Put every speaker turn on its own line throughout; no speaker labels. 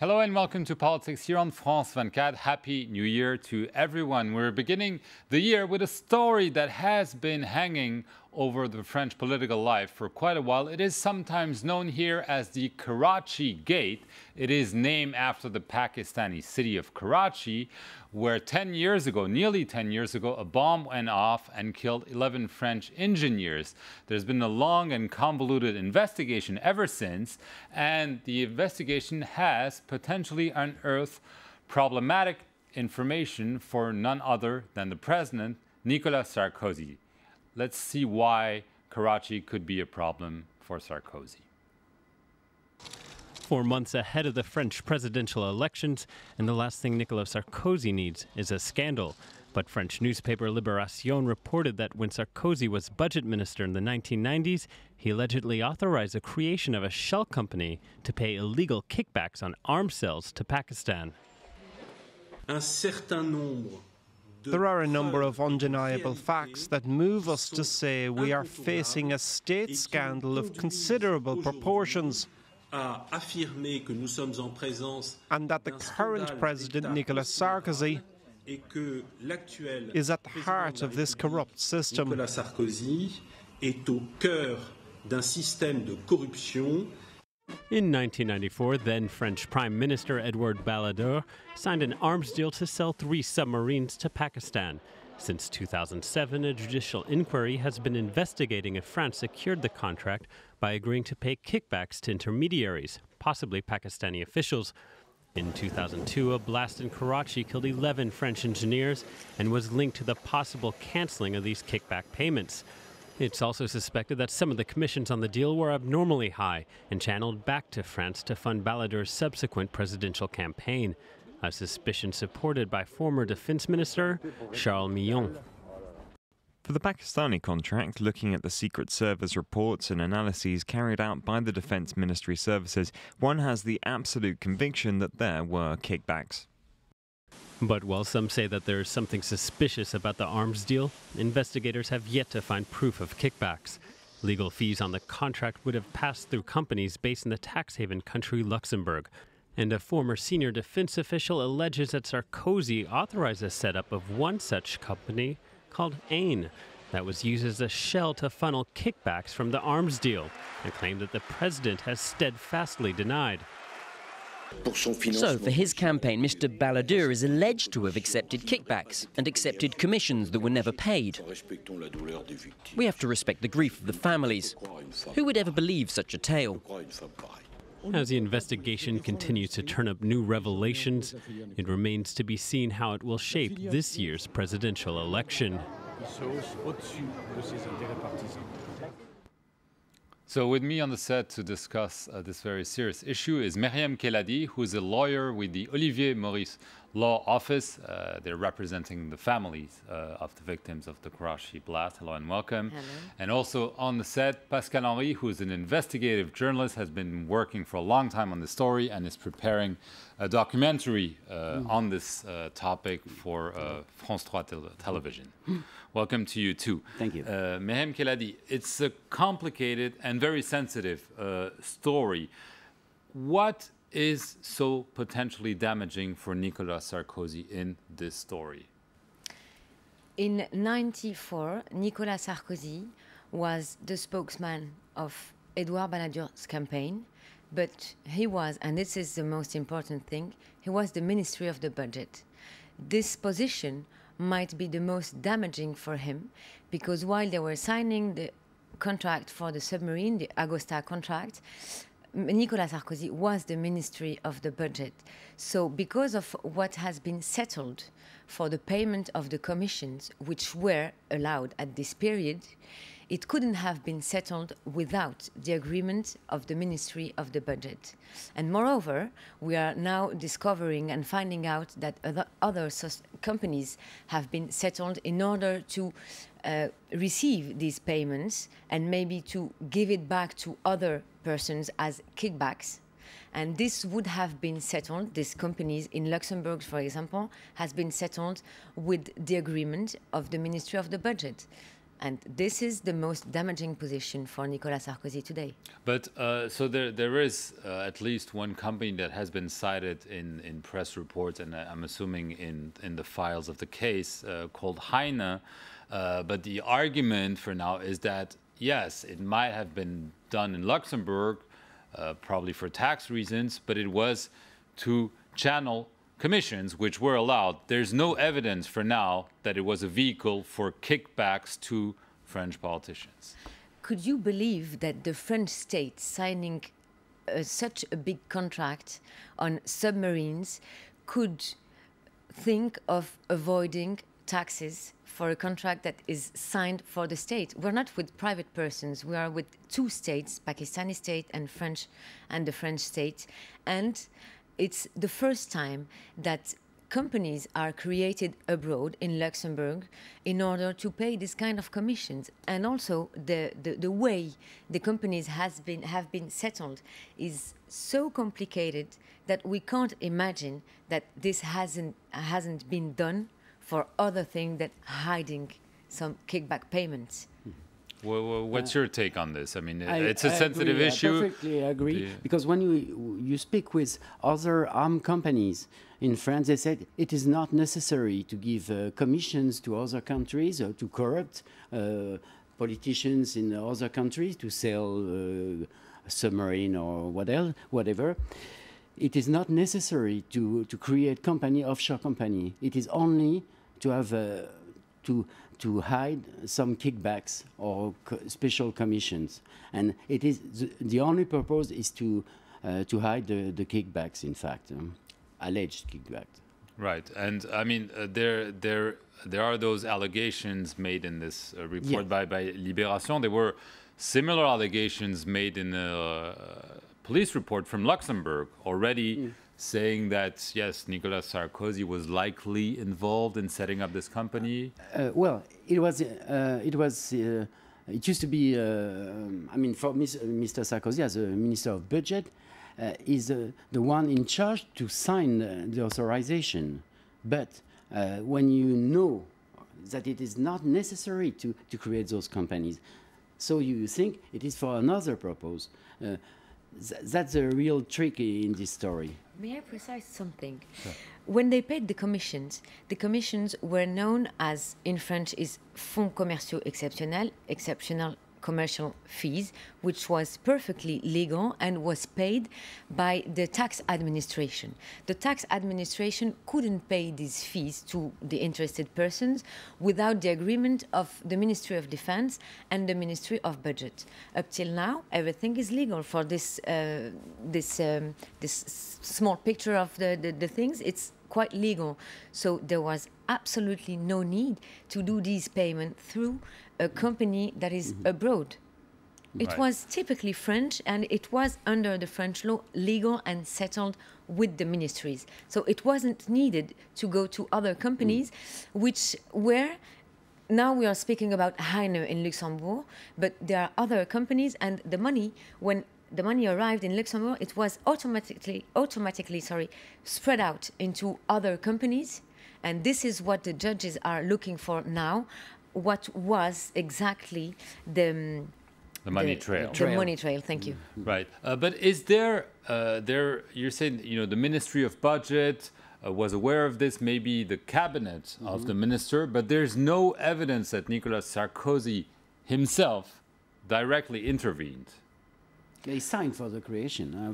Hello and welcome to Politics here on France 24. Happy New Year to everyone. We're beginning the year with a story that has been hanging over the French political life for quite a while. It is sometimes known here as the Karachi Gate. It is named after the Pakistani city of Karachi, where 10 years ago, nearly 10 years ago, a bomb went off and killed 11 French engineers. There's been a long and convoluted investigation ever since, and the investigation has potentially unearthed problematic information for none other than the president, Nicolas Sarkozy. Let's see why Karachi could be a problem for Sarkozy.
4 months ahead of the French presidential elections, and the last thing Nicolas Sarkozy needs is a scandal. But French newspaper Libération reported that when Sarkozy was budget minister in the 1990s, he allegedly authorized the creation of a shell company to pay illegal kickbacks on arms sales to Pakistan.
There are a number of undeniable facts that move us to say we are facing a state scandal of considerable proportions, and that the current president, Nicolas Sarkozy, is at the heart of this corrupt system.
Nicolas Sarkozy est au cœur d'un système de corruption.
In 1994, then French Prime Minister Edouard Balladur signed an arms deal to sell 3 submarines to Pakistan. Since 2007, a judicial inquiry has been investigating if France secured the contract by agreeing to pay kickbacks to intermediaries, possibly Pakistani officials. In 2002, a blast in Karachi killed 11 French engineers and was linked to the possible cancelling of these kickback payments. It's also suspected that some of the commissions on the deal were abnormally high and channeled back to France to fund Balladur's subsequent presidential campaign, a suspicion supported by former Defense Minister Charles Millon.
For the Pakistani contract, looking at the Secret Service reports and analyses carried out by the Defense Ministry services, one has the absolute conviction that there were kickbacks.
But while some say that there is something suspicious about the arms deal, investigators have yet to find proof of kickbacks. Legal fees on the contract would have passed through companies based in the tax haven country Luxembourg. And a former senior defense official alleges that Sarkozy authorized the setup of one such company called AIN that was used as a shell to funnel kickbacks from the arms deal, a claim that the president has steadfastly denied.
So, for his campaign, Mr. Balladur is alleged to have accepted kickbacks and accepted commissions that were never paid. We have to respect the grief of the families. Who would ever believe such a tale?
As the investigation continues to turn up new revelations, it remains to be seen how it will shape this year's presidential election.
So with me on the set to discuss this very serious issue is Myriam Keladi, who is a lawyer with the Olivier Maurice Law Office. They're representing the families of the victims of the Karachi blast. Hello and welcome.
Hello.
And also on the set, Pascal Henry, who is an investigative journalist, has been working for a long time on the story and is preparing a documentary on this topic for France 3 television. Welcome to you too.
Thank you.
Myriam Keladi, it's a complicated and very sensitive story. What is so potentially damaging for Nicolas Sarkozy in this story?
In 1994, Nicolas Sarkozy was the spokesman of Edouard Balladur's campaign, but he was, and this is the most important thing, he was the Ministry of the Budget. This position might be the most damaging for him, because while they were signing the contract for the submarine, the Agosta contract, Nicolas Sarkozy was the Ministry of the Budget. So because of what has been settled for the payment of the commissions, which were allowed at this period, it couldn't have been settled without the agreement of the Ministry of the Budget. And moreover, we are now discovering and finding out that other companies have been settled in order to receive these payments and maybe to give it back to other persons as kickbacks. And this would have been settled, these companies in Luxembourg, for example, has been settled with the agreement of the Ministry of the Budget. And this is the most damaging position for Nicolas Sarkozy today.
But so there is at least one company that has been cited in press reports, and I'm assuming in the files of the case, called Heine. But the argument for now is that, yes, it might have been done in Luxembourg, probably for tax reasons, but it was to channel commissions which were allowed. There's no evidence for now that it was a vehicle for kickbacks to French politicians.
Could you believe that the French state signing such a big contract on submarines could think of avoiding taxes for a contract that is signed for the state? We're not with private persons. We are with two states, Pakistani state and the French state. And it's the first time that companies are created abroad in Luxembourg in order to pay this kind of commissions. And also the way the companies have been settled is so complicated that we can't imagine that this hasn't been done for other things than hiding some kickback payments.
Well, what's your take on this? I mean, it's a sensitive issue.
I perfectly agree, because when you speak with other armed companies in France, they said it is not necessary to give commissions to other countries or to corrupt politicians in other countries to sell a submarine or whatever. It is not necessary to create offshore company. It is only to have to hide some kickbacks or special commissions, and it is the only purpose is to hide the kickbacks. In fact, alleged kickbacks.
Right, and I mean there are those allegations made in this report by Libération. There were similar allegations made in the police report from Luxembourg already. Saying that, yes, Nicolas Sarkozy was likely involved in setting up this company?
Well, it used to be, I mean, for Mr. Sarkozy, as a Minister of Budget, is the one in charge to sign the authorization. But when you know that it is not necessary to create those companies, so you think it is for another purpose. That's a real trick in this story.
May I precise something? Sure. When they paid the commissions were known as, in French, is fonds commerciaux exceptionnels, exceptional commercial fees, which was perfectly legal and was paid by the tax administration. The tax administration couldn't pay these fees to the interested persons without the agreement of the Ministry of Defense and the Ministry of Budget. Up till now, everything is legal for this small picture of the things. It's quite legal. So there was absolutely no need to do these payments through a company that is abroad. It was typically French, and it was under the French law legal and settled with the ministries. So it wasn't needed to go to other companies, which were, now we are speaking about Heine in Luxembourg, but there are other companies, and the money, when the money arrived in Luxembourg, it was automatically spread out into other companies. And this is what the judges are looking for now. What was exactly the money trail? The money trail. Thank you.
Right, but is there? You're saying the Ministry of Budget was aware of this, maybe the cabinet of the minister, but there's no evidence that Nicolas Sarkozy himself directly intervened.
They signed for the creation.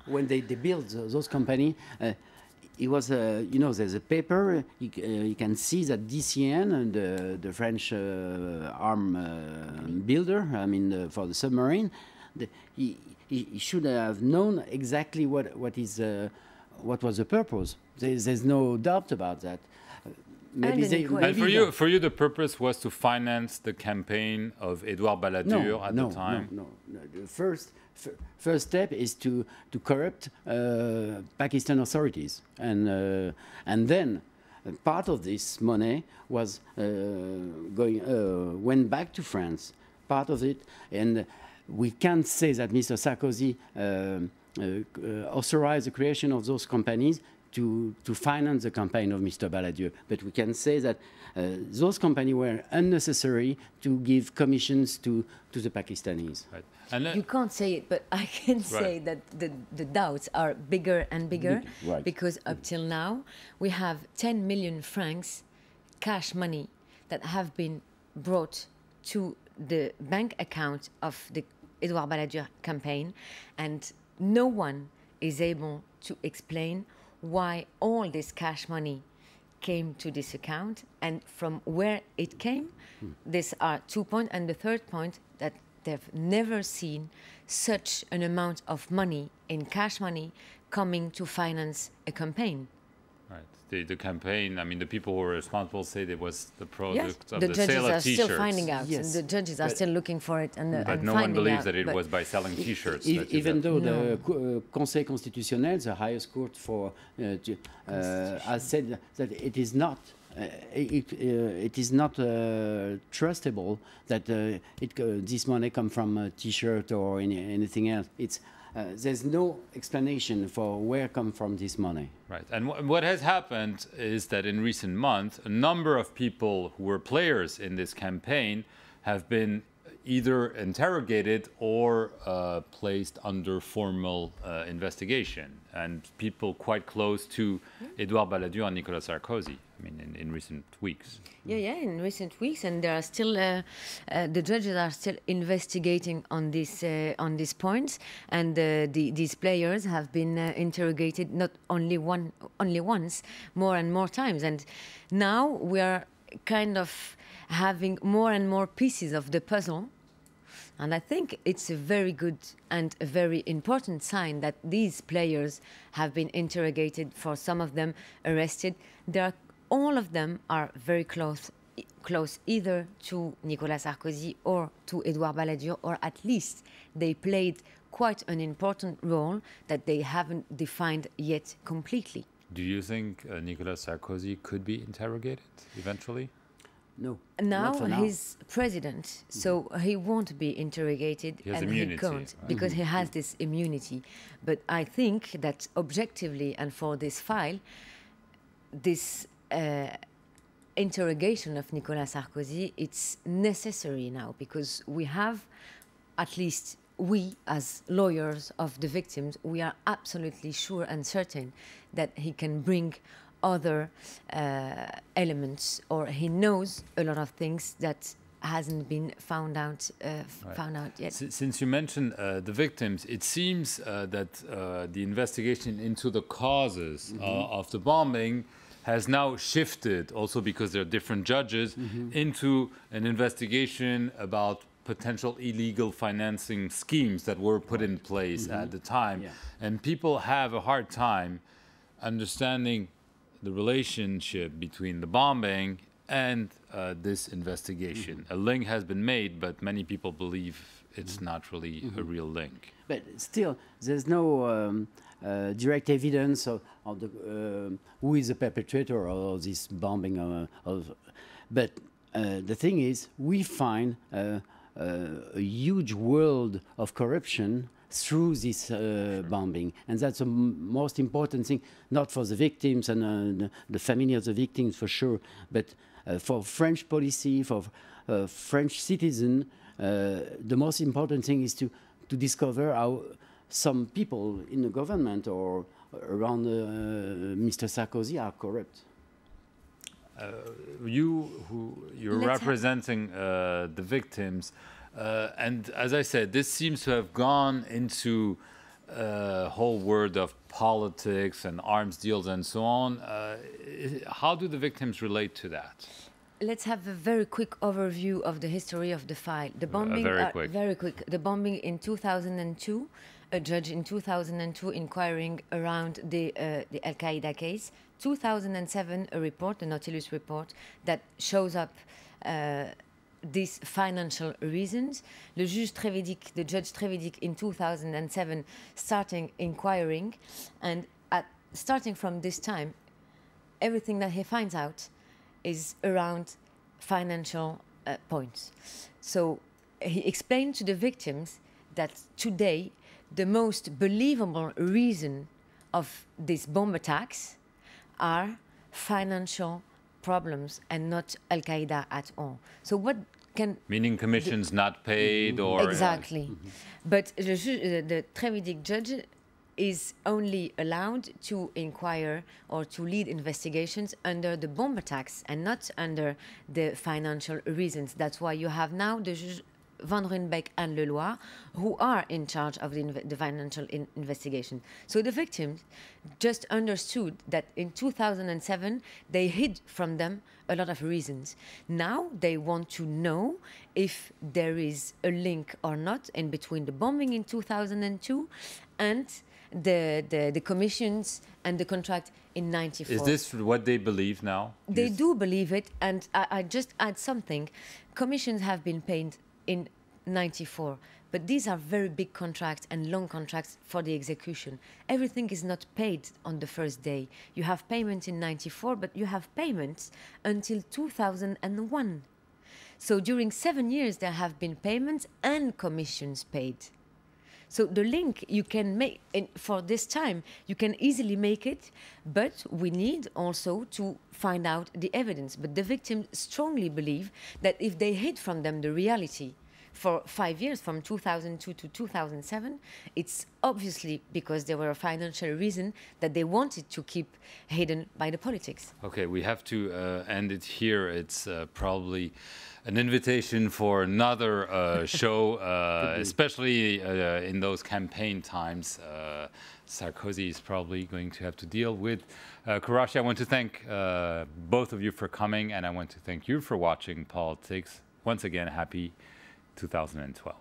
When they built those companies. It was, there's a paper. You can see that DCN, the French arm builder, I mean, for the submarine, he should have known exactly what was the purpose. There's no doubt about that.
For you, the purpose was to finance the campaign of Edouard Balladur at the time.
No. The first step is to corrupt Pakistan authorities, and then part of this money was went back to France. Part of it, and we can't say that Mr. Sarkozy authorized the creation of those companies to finance the campaign of Mr. Balladur. But we can say that those companies were unnecessary to give commissions to the Pakistanis.
Right. And
you can't say it, but I can say that the doubts are bigger and bigger because up till now we have 10 million francs cash money that have been brought to the bank account of the Edouard Balladur campaign, and no one is able to explain why all this cash money came to this account and from where it came. These are 2 points. And the third point, that they've never seen such an amount of money in cash money coming to finance a campaign.
Right. The campaign, I mean, the people who were responsible said it was the product of
the
the
judges
sale of
are
T-shirts.
still finding out.
Yes.
The judges are still looking for it,
but no one believes that it was by selling T-shirts.
Even though the Conseil Constitutionnel, the highest court has said that it is not. It is not trustable that this money come from a T-shirt or anything else. There's no explanation for where come from this money.
Right. And what has happened is that in recent months, a number of people who were players in this campaign have been either interrogated or placed under formal investigation. And people quite close to Edouard Balladur and Nicolas Sarkozy, I mean, in recent weeks.
Yeah, in recent weeks, and there are still the judges are still investigating on these points, and these players have been interrogated not only once, more and more times, and now we are kind of having more and more pieces of the puzzle. And I think it's a very good and a very important sign that these players have been interrogated, for some of them arrested. All of them are very close either to Nicolas Sarkozy or to Edouard Balladur, or at least they played quite an important role that they haven't defined yet completely.
Do you think Nicolas Sarkozy could be interrogated eventually?
No.
Now he's president, so he won't be interrogated,
he has
and
immunity,
he can't because he has this immunity. But I think that objectively, and for this file, this interrogation of Nicolas Sarkozy, it's necessary now, because we have, at least we as lawyers of the victims, we are absolutely sure and certain that he can bring other elements, or he knows a lot of things that hasn't been found out yet.
Since you mentioned the victims, it seems that the investigation into the causes of the bombing has now shifted, also because there are different judges, into an investigation about potential illegal financing schemes that were put in place at the time. Yeah. And people have a hard time understanding the relationship between the bombing and this investigation. A link has been made, but many people believe it's not really a real link.
But still, there's no direct evidence of who is the perpetrator of this bombing. But the thing is, we find a huge world of corruption through this bombing, and that's the most important thing, not for the victims and the family of the victims for sure, but for French policy, for French citizens. The most important thing is to discover how some people in the government or around Mr. Sarkozy are corrupt.
You're representing the victims. And as I said, this seems to have gone into a whole world of politics and arms deals and so on. How do the victims relate to that?
Let's have a very quick overview of the history of the file. The bombing, very quick. The bombing in 2002, a judge in 2002 inquiring around the Al Qaeda case. 2007, a report, the Nautilus report, that shows up these financial reasons. The judge Trevidic in 2007 starting inquiring, and starting from this time, everything that he finds out is around financial points. So he explained to the victims that today the most believable reason of these bomb attacks are financial problems and not Al-Qaeda at all. So what can...
Meaning commissions not paid or...
Exactly. But the Trevedic judge is only allowed to inquire or to lead investigations under the bomb attacks and not under the financial reasons. That's why you have now the Juge Van Ruynbeck and Leloir, who are in charge of the financial investigation. So the victims just understood that in 2007, they hid from them a lot of reasons. Now they want to know if there is a link or not in between the bombing in 2002 and the commissions and the contract in 94.
Is this what they believe now?
They do believe it, and I just add something. Commissions have been paid in 94, but these are very big contracts and long contracts for the execution. Everything is not paid on the first day. You have payments in 94, but you have payments until 2001. So during 7 years, there have been payments and commissions paid. So the link you can make, for this time, you can easily make it, but we need also to find out the evidence. But the victims strongly believe that if they hid from them the reality for 5 years, from 2002 to 2007, it's obviously because there were a financial reason that they wanted to keep hidden by the politics.
Okay, we have to end it here. It's probably an invitation for another show, especially in those campaign times. Sarkozy is probably going to have to deal with. Karachi, I want to thank both of you for coming, and I want to thank you for watching Politics. Once again, happy 2012.